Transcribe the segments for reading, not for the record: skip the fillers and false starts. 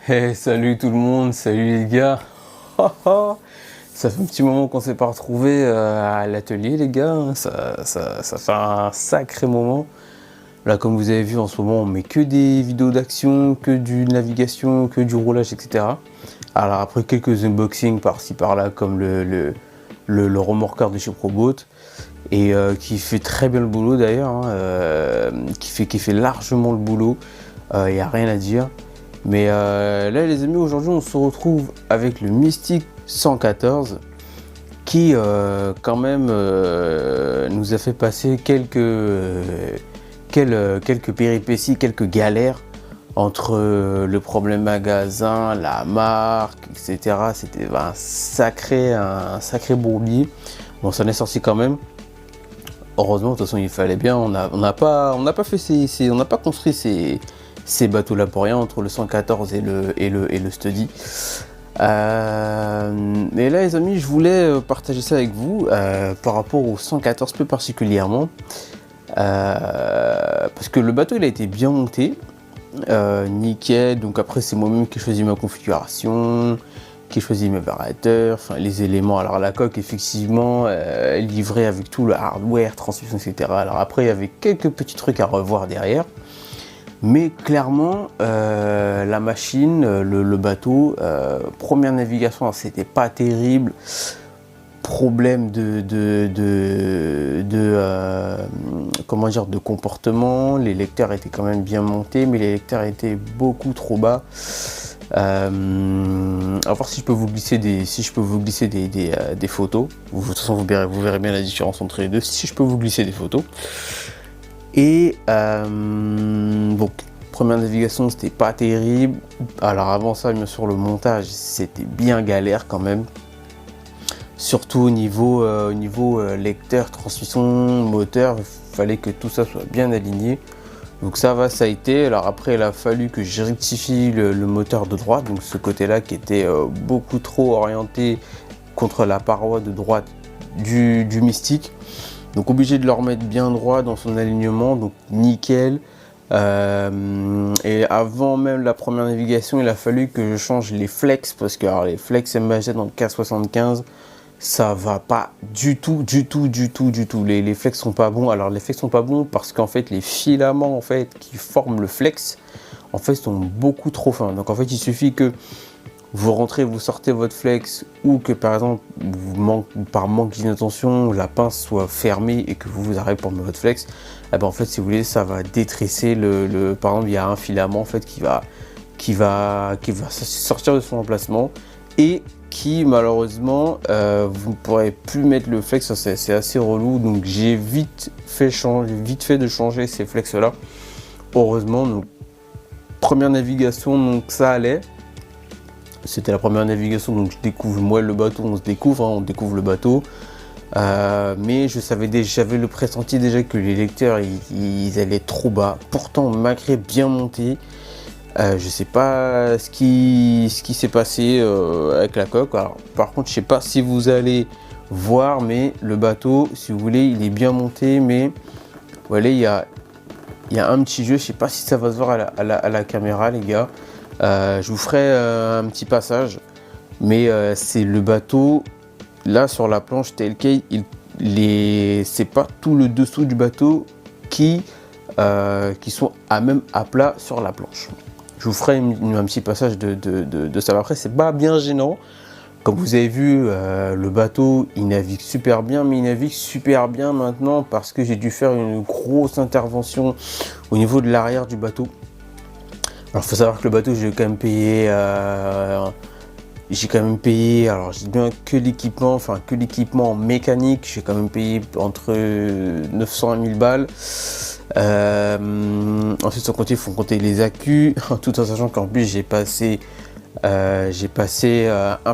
Hey, salut tout le monde, salut les gars. Ça fait un petit moment qu'on s'est pas retrouvés à l'atelier les gars, hein. Ça fait un sacré moment. Là comme vous avez vu en ce moment on met que des vidéos d'action, que du navigation, que du roulage, etc. Alors après quelques unboxings par-ci par-là comme le remorqueur de chez Proboat et qui fait très bien le boulot d'ailleurs, hein, qui fait largement le boulot, il n'y a rien à dire. Mais là les amis, aujourd'hui on se retrouve avec le Mystic 114 qui quand même nous a fait passer quelques péripéties, quelques galères entre le problème magasin, la marque, etc. C'était un sacré bourbier. Bon, ça en est sorti quand même. Heureusement, de toute façon, il fallait bien. On n'a pas construit ces bateaux-là pour rien entre le 114 et le Steady. Mais là, les amis, je voulais partager ça avec vous par rapport au 114 plus particulièrement. Parce que le bateau il a été bien monté, nickel. Donc après c'est moi-même qui ai choisi ma configuration, qui ai choisi mes variateurs, enfin les éléments. Alors la coque effectivement livrée avec tout le hardware, transmission, etc. Alors après il y avait quelques petits trucs à revoir derrière, mais clairement la machine, le bateau, première navigation c'était pas terrible. Problème comment dire, de comportement. Les lecteurs étaient quand même bien montés, mais les lecteurs étaient beaucoup trop bas. À voir si je peux vous glisser des photos. De toute façon, vous verrez bien la différence entre les deux. Si je peux vous glisser des photos. Et donc, première navigation, c'était pas terrible. Alors avant ça, bien sûr, le montage, c'était bien galère quand même. Surtout au niveau lecteur, transmission, moteur, il fallait que tout ça soit bien aligné. Donc ça a été. Alors après il a fallu que je rectifie le moteur de droite, donc ce côté-là qui était beaucoup trop orienté contre la paroi de droite du Mystic. Donc obligé de le remettre bien droit dans son alignement, donc nickel. Et avant même la première navigation, il a fallu que je change les flex, parce que alors, les flex MHD dans le K75, ça va pas du tout. Les flex sont pas bons. Alors les flex sont pas bons parce qu'en fait les filaments en fait qui forment le flex en fait sont beaucoup trop fins. Donc en fait il suffit que vous rentrez, vous sortez votre flex, ou que par exemple par manque d'inattention la pince soit fermée et que vous arrivez pour mettre votre flex, et ben en fait si vous voulez ça va détresser par exemple il y a un filament en fait qui va sortir de son emplacement et qui malheureusement vous ne pourrez plus mettre le flex. C'est assez relou, donc j'ai vite fait de changer ces flex là, heureusement. Donc première navigation, donc ça allait, c'était la première navigation, donc je découvre moi le bateau, on découvre le bateau, mais j'avais le pressenti déjà que les lecteurs ils allaient trop bas, pourtant malgré bien monté. Je sais pas ce qui s'est passé avec la coque. Alors, par contre, je sais pas si vous allez voir, mais le bateau, si vous voulez, il est bien monté, mais voilà, il y a un petit jeu. Je sais pas si ça va se voir à la caméra, les gars. Je vous ferai un petit passage, mais c'est le bateau là sur la planche tel quel. C'est pas tout le dessous du bateau qui sont à plat sur la planche. Je vous ferai un petit passage de ça. Après, c'est pas bien gênant. Comme vous avez vu, le bateau, il navigue super bien, mais il navigue super bien maintenant parce que j'ai dû faire une grosse intervention au niveau de l'arrière du bateau. Alors, il faut savoir que le bateau, j'ai quand même payé, alors je dis bien que l'équipement mécanique, j'ai quand même payé entre 900 et 1000 balles. Ensuite, sans compter, il faut compter les accus, tout en sachant qu'en plus j'ai passé un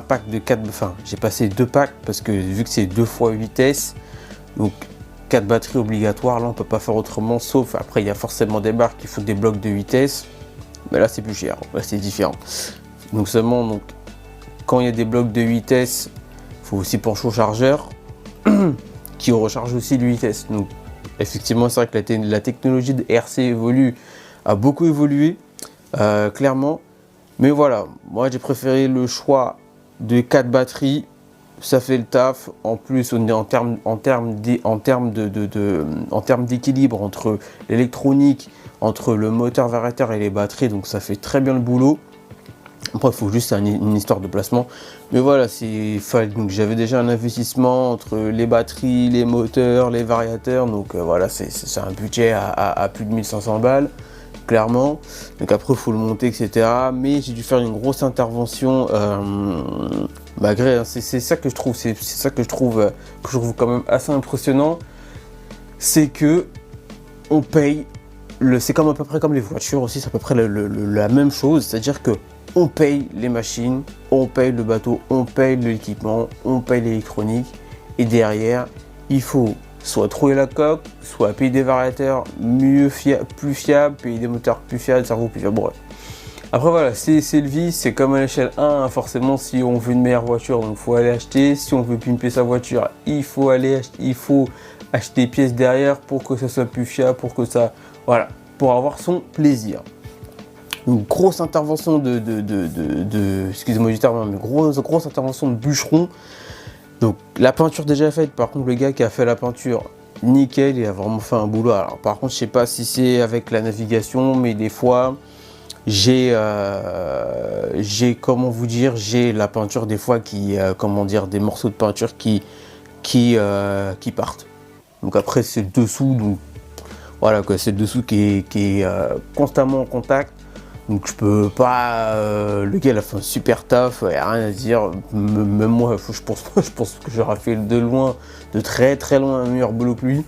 pack de 4, enfin j'ai passé 2 packs parce que vu que c'est 2 fois vitesse, donc 4 batteries obligatoires. Là on peut pas faire autrement, sauf après il y a forcément des barres qui font des blocs de vitesse, mais là c'est plus cher, là c'est différent. Donc seulement quand il y a des blocs de vitesse, il faut aussi pencher au chargeur qui recharge aussi de vitesse. Donc effectivement, c'est vrai que la technologie de RC a beaucoup évolué, clairement. Mais voilà, moi j'ai préféré le choix de 4 batteries, ça fait le taf. En plus, on est en termes d'équilibre entre l'électronique, entre le moteur variateur et les batteries, donc ça fait très bien le boulot. Après, il faut juste une histoire de placement. Mais voilà, donc j'avais déjà un investissement entre les batteries, les moteurs, les variateurs. Donc voilà, c'est un budget à plus de 1500 balles, clairement. Donc après, il faut le monter, etc. Mais j'ai dû faire une grosse intervention. Malgré, hein, c'est ça que je trouve, que je trouve quand même assez impressionnant. C'est que on paye. C'est comme à peu près comme les voitures aussi, c'est à peu près la même chose. C'est-à-dire que on paye les machines, on paye le bateau, on paye l'équipement, on paye l'électronique. Et derrière, il faut soit trouver la coque, soit payer des variateurs plus fiables, payer des moteurs plus fiables, cerveau plus fiable. Bref. Après voilà, c'est le vice, c'est comme à l'échelle 1, hein, forcément si on veut une meilleure voiture, donc il faut aller acheter. Si on veut pimper sa voiture, il faut acheter des pièces derrière pour que ça soit plus fiable, voilà, pour avoir son plaisir. Une grosse intervention excusez-moi du terme, mais grosse intervention de bûcheron. Donc la peinture déjà faite, par contre le gars qui a fait la peinture, nickel, il a vraiment fait un boulot. Alors par contre je sais pas si c'est avec la navigation, mais des fois j'ai comment vous dire, j'ai la peinture des fois qui comment dire, des morceaux de peinture qui partent. Donc après c'est le dessous, donc voilà quoi, c'est le dessous qui est constamment en contact. Donc je peux pas, le gars il a fait un super taf, y a rien à dire. Même moi, je pense que j'aurais fait de très très loin un meilleur boulot que lui.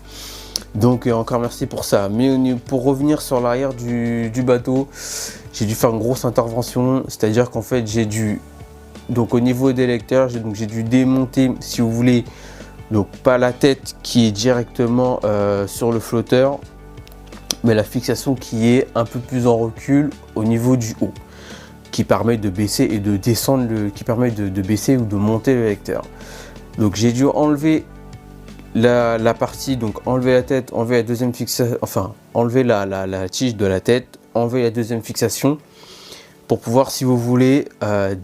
Donc encore merci pour ça. Mais pour revenir sur l'arrière du bateau, j'ai dû faire une grosse intervention. C'est-à-dire qu'en fait donc au niveau des lecteurs, j'ai dû démonter, si vous voulez, donc pas la tête qui est directement sur le flotteur, mais la fixation qui est un peu plus en recul au niveau du haut, qui permet de baisser et de descendre, qui permet de baisser ou de monter le lecteur. Donc j'ai dû enlever la partie, donc enlever la tête, enlever la deuxième fixation, enfin enlever la tige de la tête, enlever la deuxième fixation, pour pouvoir, si vous voulez,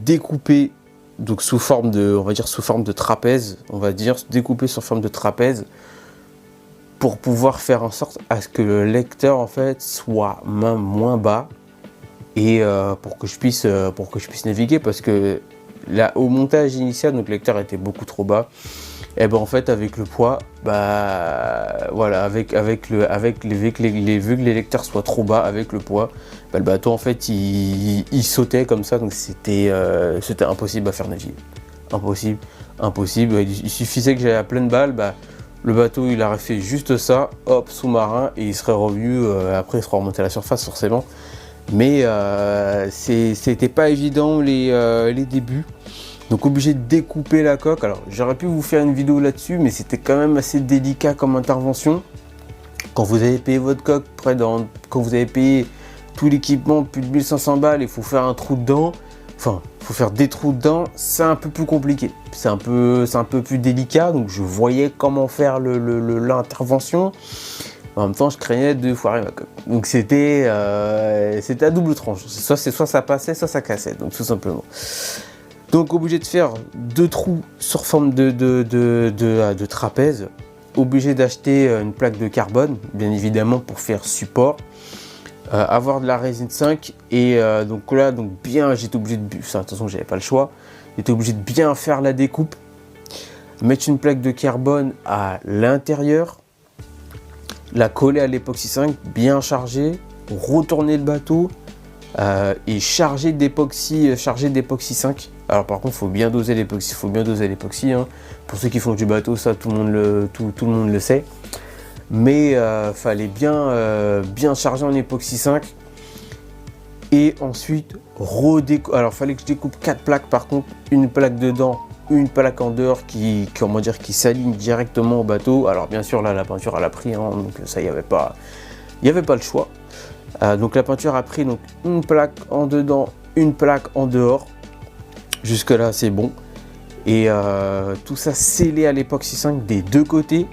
découper, donc sous forme de, on va dire sous forme de trapèze, découper sous forme de trapèze, pour pouvoir faire en sorte à ce que le lecteur en fait soit moins bas, et pour que je puisse naviguer, parce que là au montage initial, donc le lecteur était beaucoup trop bas. Et ben en fait avec le poids, voilà, vu que les lecteurs soient trop bas avec le poids, le bateau en fait il sautait comme ça, donc c'était impossible à faire naviguer. Impossible. Il suffisait que j'aille à pleine balle, le bateau il aurait fait juste ça, hop, sous-marin, et il serait revenu, après il serait remonté à la surface forcément. Mais c'était pas évident les débuts. Donc obligé de découper la coque. Alors j'aurais pu vous faire une vidéo là-dessus, mais c'était quand même assez délicat comme intervention. Quand vous avez payé votre coque, quand vous avez payé tout l'équipement, plus de 1500 balles, il faut faire un trou dedans. Enfin, il faut faire des trous dedans, c'est un peu plus compliqué. C'est un peu plus délicat, donc je voyais comment faire l'intervention. En même temps, je craignais de foirer ma coque. Donc c'était à double tranche. Soit ça passait, soit ça cassait, donc tout simplement. Donc obligé de faire 2 trous sur forme de trapèze. Obligé d'acheter une plaque de carbone, bien évidemment, pour faire support. Avoir de la résine 5. Et donc là, j'étais obligé de... Attention, j'avais pas le choix. J'étais obligé de bien faire la découpe. Mettre une plaque de carbone à l'intérieur. La coller à l'époxy 5, bien chargée. Retourner le bateau. Et charger d'époxy 5. Alors par contre, il faut bien doser l'époxy, hein. Pour ceux qui font du bateau, ça tout le monde le sait. Mais fallait bien charger en époxy 5. Et ensuite alors fallait que je découpe 4 plaques, par contre, une plaque dedans, une plaque en dehors qui s'aligne directement au bateau. Alors bien sûr là la peinture elle a pris, hein, donc ça il n'y avait pas le choix. Donc la peinture a pris donc une plaque en dedans, une plaque en dehors. Jusque là c'est bon. Et tout ça scellé à l'époxy 5 des deux côtés.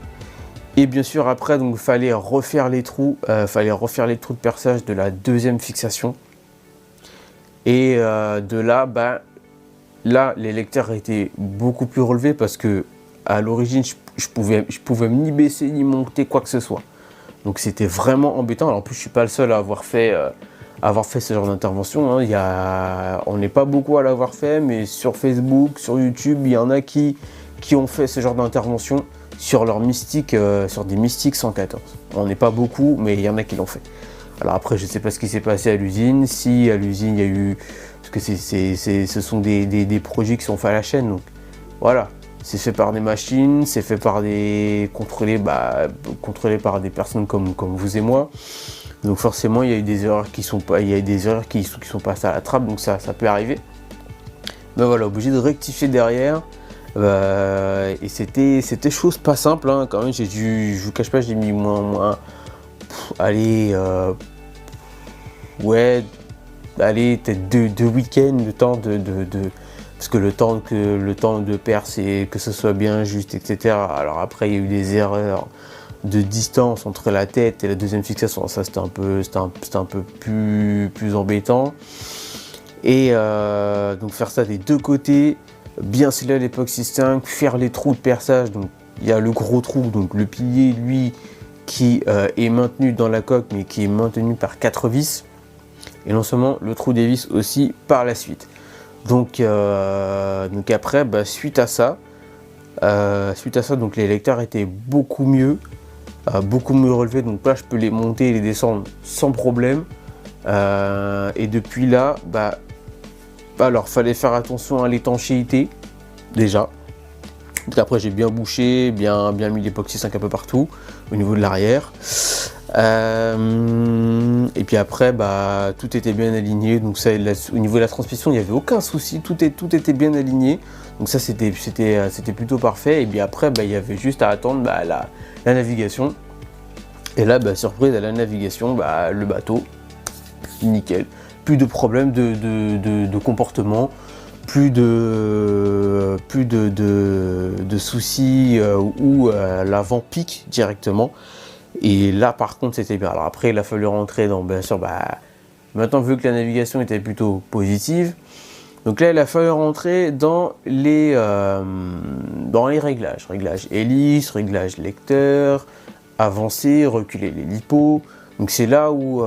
Et bien sûr après donc fallait refaire les trous de perçage de la deuxième fixation. Et de là, là, les lecteurs étaient beaucoup plus relevés parce que à l'origine, je pouvais ni baisser ni monter quoi que ce soit. Donc c'était vraiment embêtant. Alors en plus, je suis pas le seul à avoir fait ce genre d'intervention. Hein. On n'est pas beaucoup à l'avoir fait, mais sur Facebook, sur YouTube, il y en a qui ont fait ce genre d'intervention sur leur mystique, sur des mystiques 114. On n'est pas beaucoup, mais il y en a qui l'ont fait. Alors après, je ne sais pas ce qui s'est passé à l'usine. Si à l'usine, il y a eu... Parce que ce sont des projets qui sont faits à la chaîne. Donc voilà, c'est fait par des machines, c'est fait par des... contrôlé par des personnes comme vous et moi. Donc forcément, il y a eu des erreurs qui sont passées à la trappe. Donc ça peut arriver. Mais voilà, obligé de rectifier derrière. Et c'était chose pas simple. Hein, quand même, je vous cache pas, j'ai mis peut-être deux week-ends, le temps parce que le temps de percer, que ce soit bien juste, etc. Alors après, il y a eu des erreurs de distance entre la tête et la deuxième fixation. Ça, c'était un peu plus embêtant. Et donc faire ça des deux côtés, bien sceller l'époxy 5, faire les trous de perçage. Donc il y a le gros trou, donc le pilier, lui, qui est maintenu dans la coque, mais qui est maintenu par 4 vis. Et non seulement le trou des vis aussi par la suite. Donc après, suite à ça, donc les lecteurs étaient beaucoup mieux relevés. Donc là, je peux les monter et les descendre sans problème. Et depuis là, alors fallait faire attention à l'étanchéité déjà. Donc après, j'ai bien bouché, bien mis l'époxy 5 un peu partout au niveau de l'arrière. Et puis après, tout était bien aligné. Donc ça, au niveau de la transmission, il n'y avait aucun souci. Tout était bien aligné. Donc ça, c'était plutôt parfait. Et puis après, il y avait juste à attendre la navigation. Et là, surprise, à la navigation, le bateau, nickel. Plus de problèmes de comportement. Plus de soucis où l'avant pique directement. Et là, par contre, c'était bien. Alors après, il a fallu rentrer dans, bien sûr, maintenant, vu que la navigation était plutôt positive, donc là, il a fallu rentrer dans les réglages. Réglage hélice, réglage lecteur, avancer, reculer l'hélipo. Donc c'est là où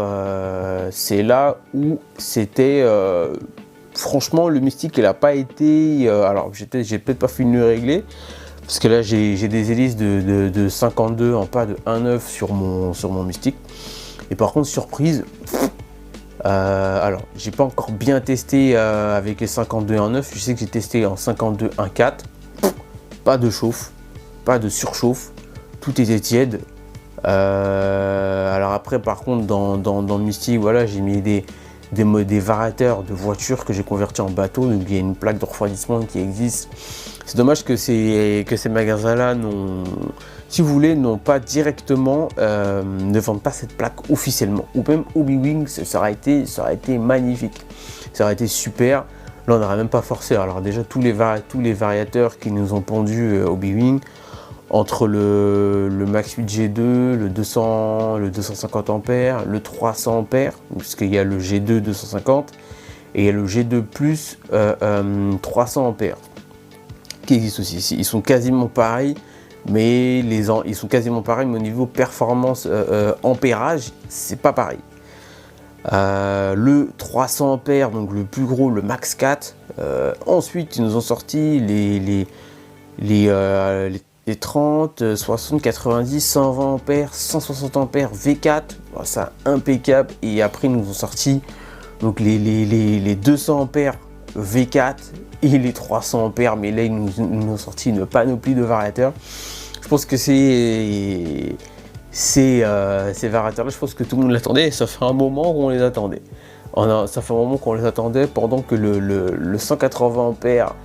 c'était... franchement, le mystique, il n'a pas été... alors, j'ai peut-être pas fini de le régler. Parce que là, j'ai des hélices de 52 en pas de 1,9 sur mon mystique. Et par contre, surprise, alors, j'ai pas encore bien testé avec les 52 1,9. Je sais que j'ai testé en 52 1,4. Pas de chauffe, pas de surchauffe. Tout était tiède. Alors après, par contre, dans le mystique, voilà, j'ai mis des variateurs de voitures que j'ai convertis en bateau. Donc il y a une plaque de refroidissement qui existe. C'est dommage que ces magasins-là, si vous voulez, n'ont pas directement, ne vendent pas cette plaque officiellement. Ou même Hobby-Wing, ça aurait été magnifique. Ça aurait été super. Là, on n'aurait même pas forcé. Alors déjà, tous les variateurs qui nous ont pondu Hobby-Wing, entre le Max 8 G2, le 250 A, le 300 A, puisqu'il y a le G2 250 et il y a le G2 plus 300 A qui existent aussi. Ils sont quasiment pareils, mais ils sont quasiment pareils, mais au niveau performance ampérage, c'est pas pareil. Le 300 A, donc le plus gros, le Max 4. Ensuite, ils nous ont sorti les 30, 60, 90, 120 ampères, 160 ampères V4, ça impeccable. Et après ils nous ont sorti donc les 200 ampères V4 et les 300 ampères, mais là ils nous ont sorti une panoplie de variateurs. Je pense que ces variateurs là, je pense que tout le monde l'attendait. Ça fait un moment qu'on les attendait. Ça fait un moment qu'on les attendait pendant que le 180 ampères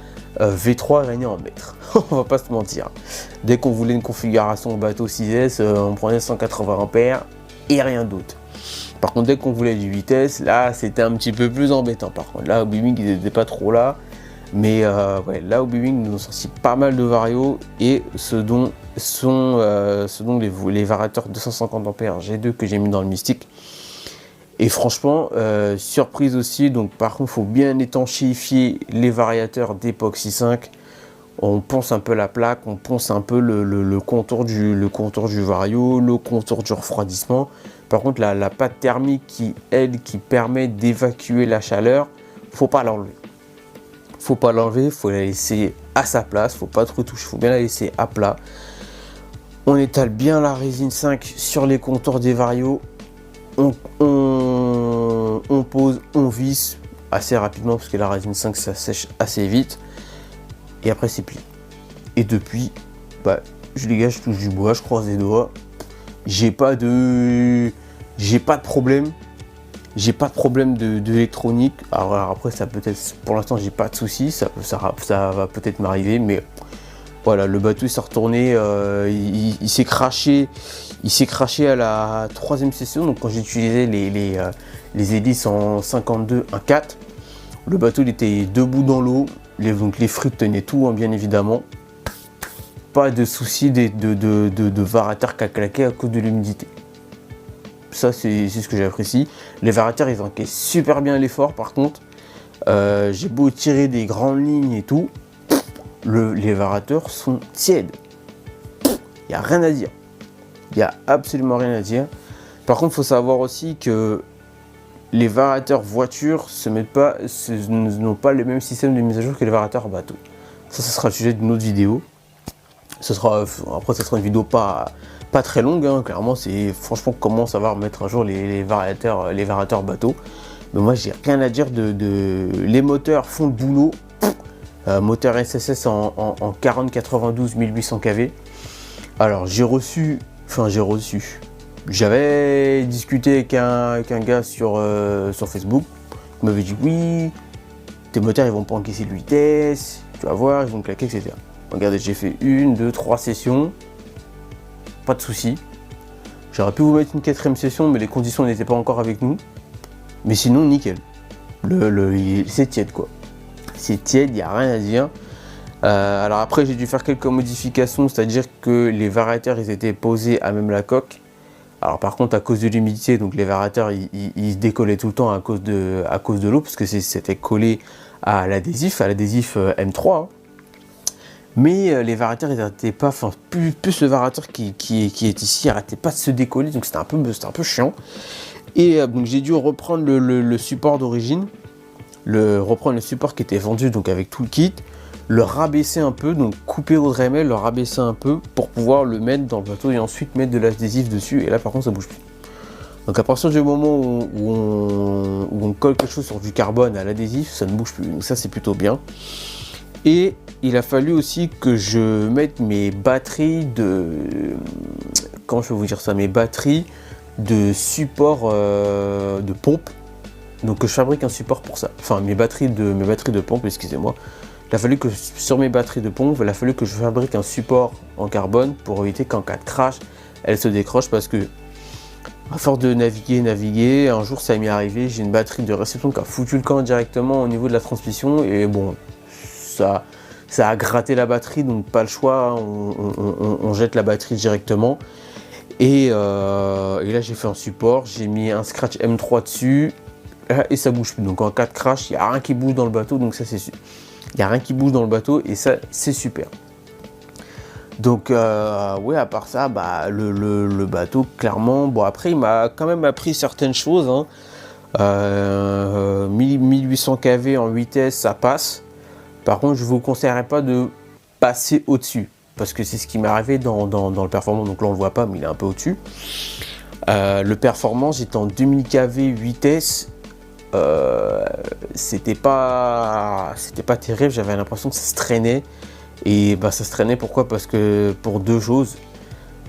V3 régnait en maître. On va pas se mentir. Dès qu'on voulait une configuration bateau 6S, on prenait 180 ampères et rien d'autre. Par contre, dès qu'on voulait du vitesse, là c'était un petit peu plus embêtant. Par contre, là Hobby-Wing ils n'étaient pas trop là. Mais ouais, là Hobby-Wing nous ont sorti pas mal de varios et ce dont les variateurs 250 ampères G2 que j'ai mis dans le Mystique. Et franchement, surprise aussi, donc par contre, il faut bien étanchéifier les variateurs d'époxy 5. On ponce un peu la plaque, on ponce un peu le contour du vario, le contour du refroidissement. Par contre, la pâte thermique qui permet d'évacuer la chaleur, faut pas l'enlever. Faut pas l'enlever, faut la laisser à sa place, faut pas trop toucher, faut bien la laisser à plat. On étale bien la résine 5 sur les contours des varios. On pose, on visse assez rapidement parce que la résine 5 ça sèche assez vite. Et après c'est plié. Et depuis, je dégage, je touche du bois, je croise les doigts. J'ai pas de problème. J'ai pas de problème d'électronique. Alors après, ça peut-être, pour l'instant, j'ai pas de soucis. Ça va peut-être m'arriver, mais voilà, le bateau s'est retourné. Il s'est craché. Il s'est craché à la 3e session. Donc quand j'ai utilisé les hélices en 52 1.4, le bateau il était debout dans l'eau. Donc les fruits tenaient tout, hein, bien évidemment. Pas de soucis de variateur qui a claqué à cause de l'humidité. Ça, c'est ce que j'apprécie. Les variateurs, ils encaissent super bien l'effort, par contre. J'ai beau tirer des grandes lignes et tout, les variateurs sont tièdes. Il n'y a rien à dire. Il n'y a absolument rien à dire. Par contre, il faut savoir aussi que les variateurs voitures n'ont pas le même système de mise à jour que les variateurs bateau. Ça sera le sujet d'une autre vidéo. Après, ça sera une vidéo pas très longue, hein. Clairement, c'est franchement comment savoir mettre à jour les variateurs bateau. Mais moi, j'ai rien à dire les moteurs font le boulot. Moteur SSS en 4092 1800 kV. Alors, j'avais discuté avec un gars sur Facebook. Il m'avait dit oui, tes moteurs ils vont pas encaisser de vitesse, tu vas voir, ils vont claquer, etc. Regardez, j'ai fait 1, 2, 3 sessions. Pas de soucis. J'aurais pu vous mettre une 4e session, mais les conditions n'étaient pas encore avec nous. Mais sinon, nickel. C'est tiède, quoi. C'est tiède, il n'y a rien à dire. Alors après, j'ai dû faire quelques modifications, c'est-à-dire que les variateurs, ils étaient posés à même la coque. Alors par contre, à cause de l'humidité, donc les variateurs, ils se décollaient tout le temps à cause de l'eau, parce que c'était collé à l'adhésif M3. Hein. Mais les variateurs, ils n'arrêtaient pas, enfin, plus le variateur qui est ici, n'arrêtait pas de se décoller, donc c'était un peu chiant. Et donc j'ai dû reprendre le support d'origine, reprendre le support qui était vendu donc avec tout le kit, le rabaisser un peu, donc couper au Dremel, le rabaisser un peu pour pouvoir le mettre dans le bateau et ensuite mettre de l'adhésif dessus. Et là par contre ça bouge plus. Donc à partir du moment où on colle quelque chose sur du carbone à l'adhésif, ça ne bouge plus. Donc ça c'est plutôt bien. Et il a fallu aussi que je mette mes batteries comment je peux vous dire ça, mes batteries de support de pompe. Donc que je fabrique un support pour ça. Enfin mes batteries de pompe, excusez-moi. Il a fallu que sur mes batteries de pompe, il a fallu que je fabrique un support en carbone pour éviter qu'en cas de crash, elles se décrochent, parce que à force de naviguer, un jour ça m'est arrivé, j'ai une batterie de réception qui a foutu le camp directement au niveau de la transmission et bon, ça a gratté la batterie, donc pas le choix, on jette la batterie directement. Et là j'ai fait un support, j'ai mis un scratch M3 dessus et ça bouge plus. Donc en cas de crash, il n'y a rien qui bouge dans le bateau, donc ça c'est sûr. Il n'y a rien qui bouge dans le bateau et ça c'est super. Donc ouais, à part ça, le bateau clairement, bon après il m'a quand même appris certaines choses. Hein. 1800 kV en vitesse ça passe. Par contre je vous conseillerais pas de passer au-dessus, parce que c'est ce qui m'est arrivé dans le performance. Donc là on le voit pas, mais il est un peu au-dessus. Le performance, j'étais en 2000 kV vitesse. C'était pas terrible, j'avais l'impression que ça se traînait. Et ça se traînait, pourquoi? Parce que pour deux choses.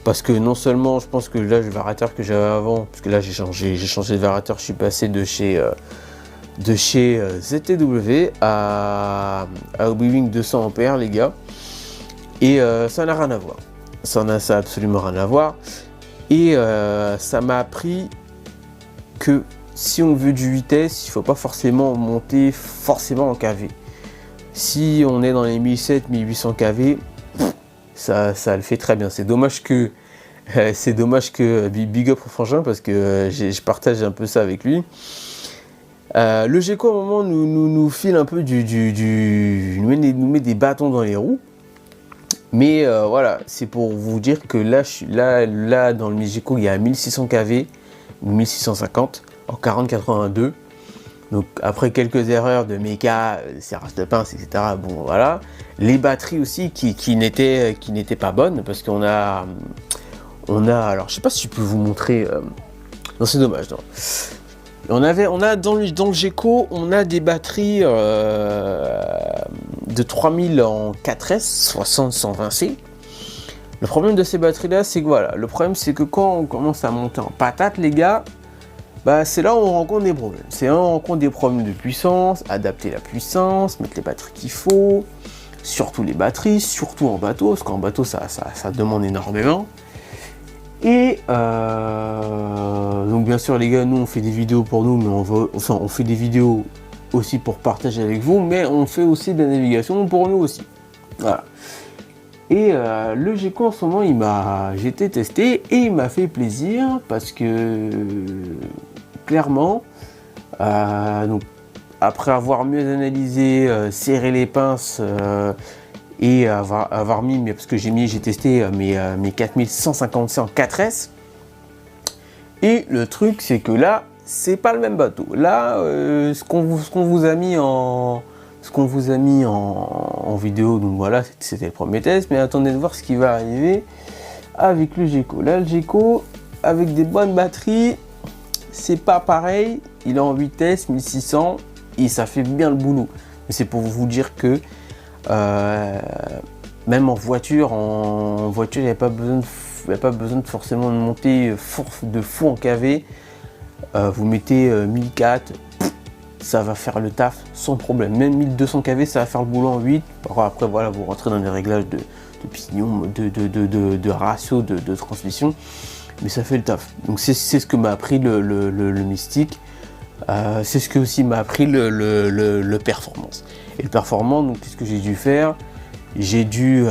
Parce que non seulement je pense que là le variateur que j'avais avant, parce que là j'ai changé de variateur, je suis passé de chez ZTW à Wing 200 ampères les gars. Et ça n'a rien à voir. Ça a absolument rien à voir. Et ça m'a appris que si on veut du vitesse, il ne faut pas forcément monter en kV. Si on est dans les 1700-1800 kV, ça le fait très bien. C'est dommage que C'est dommage que big up au frangin parce que je partage un peu ça avec lui. Le Geco, à un moment, nous file un peu nous met des bâtons dans les roues. Mais voilà, c'est pour vous dire que là dans le Geco, il y a 1600 kV ou 1650 en 4082. Donc après quelques erreurs de méca, serrage de pince, etc. Bon voilà. Les batteries aussi qui n'étaient pas bonnes parce qu'on a alors je sais pas si je peux vous montrer. Non, c'est dommage. Non. On a dans le Geco, on a des batteries de 3000 en 4S 60-120C. Le problème de ces batteries là, c'est que voilà, le problème c'est que quand on commence à monter en patate, les gars, bah c'est là où on rencontre des problèmes. C'est là où on rencontre des problèmes de puissance, adapter la puissance, mettre les batteries qu'il faut, surtout les batteries, surtout en bateau, parce qu'en bateau ça demande énormément. Et donc bien sûr les gars, nous on fait des vidéos pour nous, mais on fait des vidéos aussi pour partager avec vous, mais on fait aussi de la navigation pour nous aussi. Voilà. Et le Geco en ce moment, j'ai été testé et il m'a fait plaisir parce que clairement, donc, après avoir mieux analysé, serré les pinces et avoir mis, parce que j'ai testé mes 4150C en 4S. Et le truc, c'est que là, c'est pas le même bateau. Là, ce qu'on vous a mis en vidéo, donc voilà, c'était le premier test. Mais attendez de voir ce qui va arriver avec le Geco. Là, le Geco, avec des bonnes batteries, c'est pas pareil. Il est en vitesse 1600 et ça fait bien le boulot. Mais c'est pour vous dire que même en voiture, il n'y a pas besoin de forcément de monter de fou en KV. Vous mettez 1004, ça va faire le taf sans problème. Même 1200 kV, ça va faire le boulot en 8. Après, voilà, vous rentrez dans des réglages de pignon, de ratio, de transmission. Mais ça fait le taf. Donc c'est ce que m'a appris le Mystique. C'est ce que aussi m'a appris le Performance. Et le Performance, donc qu'est-ce que j'ai dû faire? J'ai dû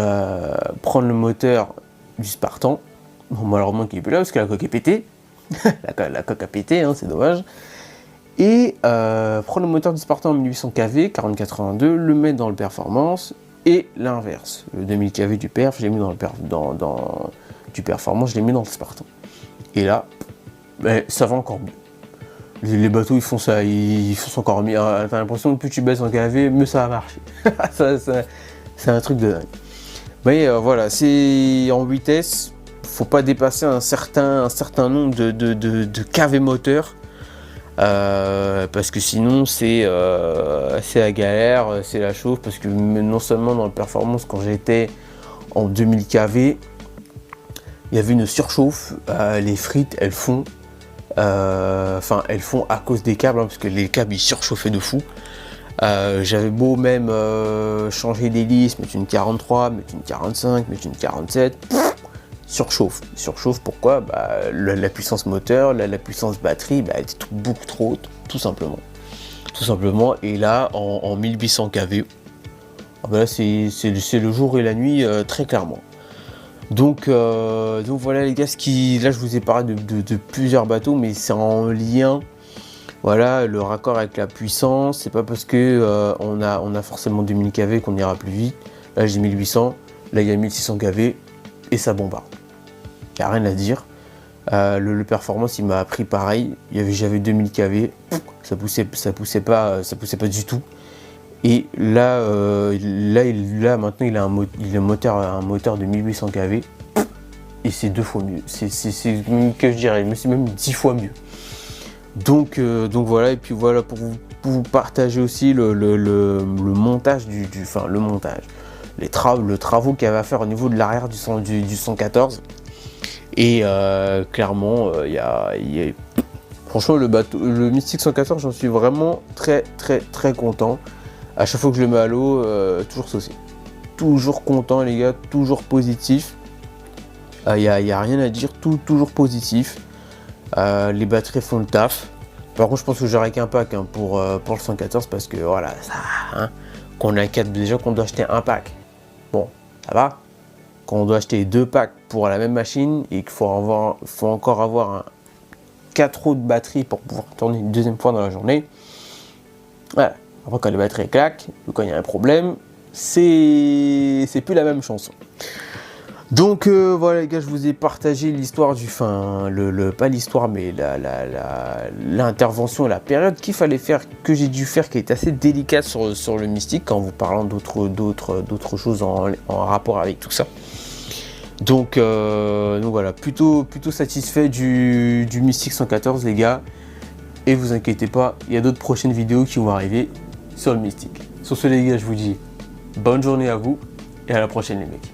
prendre le moteur du Spartan. Bon, malheureusement qu'il n'est plus là parce que la coque est pétée. la coque a pété, hein, c'est dommage. Et prendre le moteur du Spartan en 1800 kV, 4082, le mettre dans le Performance et l'inverse. Le 2000 kV du Perf, je l'ai mis dans du Performance, je l'ai mis dans le Spartan. Et là, ça va encore mieux. Les bateaux ils font ça encore mieux. T'as l'impression que plus tu baisses en KV, mieux ça va marcher. C'est un truc de dingue. Mais voilà, c'est en vitesse, faut pas dépasser un certain nombre de KV moteur. Parce que sinon c'est la galère, c'est la chauffe, parce que non seulement dans le Performance, quand j'étais en 2000 kV, il y avait une surchauffe, les frites elles font à cause des câbles, hein, parce que les câbles ils surchauffaient de fou. J'avais beau même changer d'hélice, mettre une 43, mettre une 45, mettre une 47, surchauffe. Pourquoi? La puissance moteur, la puissance batterie, elle était beaucoup trop haute, tout simplement. Et là, en 1800 kV, là, c'est le jour et la nuit, très clairement. Donc voilà les gars, là je vous ai parlé de plusieurs bateaux, mais c'est en lien. Voilà, le raccord avec la puissance, c'est pas parce que on a forcément 2000 kV qu'on ira plus vite. Là j'ai 1800, là il y a 1600 kV et ça bombarde. Il n'y a rien à dire. Le Performance il m'a appris pareil. J'avais 2000 kV, ça poussait pas du tout. Et là maintenant il a un moteur de 1800 kV et c'est 2 fois mieux. C'est que je dirais, mais c'est même 10 fois mieux. Donc voilà, et puis voilà pour vous partager aussi le montage les travaux qu'il y avait à faire au niveau de l'arrière du 114. Et clairement, franchement le Mystique 114, j'en suis vraiment très content. À chaque fois que je le mets à l'eau, toujours saucé. Toujours content les gars, toujours positif. Y a rien à dire, toujours positif. Les batteries font le taf. Par contre, je pense que j'aurai qu'un pack pour le 114 parce que voilà, ça, qu'on a 4 déjà qu'on doit acheter un pack. Bon, ça va. quand on doit acheter 2 packs pour la même machine et qu'il faut encore avoir 4 autres batteries pour pouvoir tourner une deuxième fois dans la journée. Voilà. Après, quand les batteries claquent, ou quand il y a un problème, c'est plus la même chanson. Donc voilà les gars, je vous ai partagé l'histoire du pas l'histoire mais l'intervention, la période qu'il fallait faire, que j'ai dû faire, qui est assez délicate sur le mystique, en vous parlant d'autres choses en rapport avec tout ça. Donc voilà, plutôt satisfait du Mystique 114 les gars. Et vous inquiétez pas, il y a d'autres prochaines vidéos qui vont arriver sur le Mystique. Sur ce les gars, je vous dis bonne journée à vous et à la prochaine les mecs.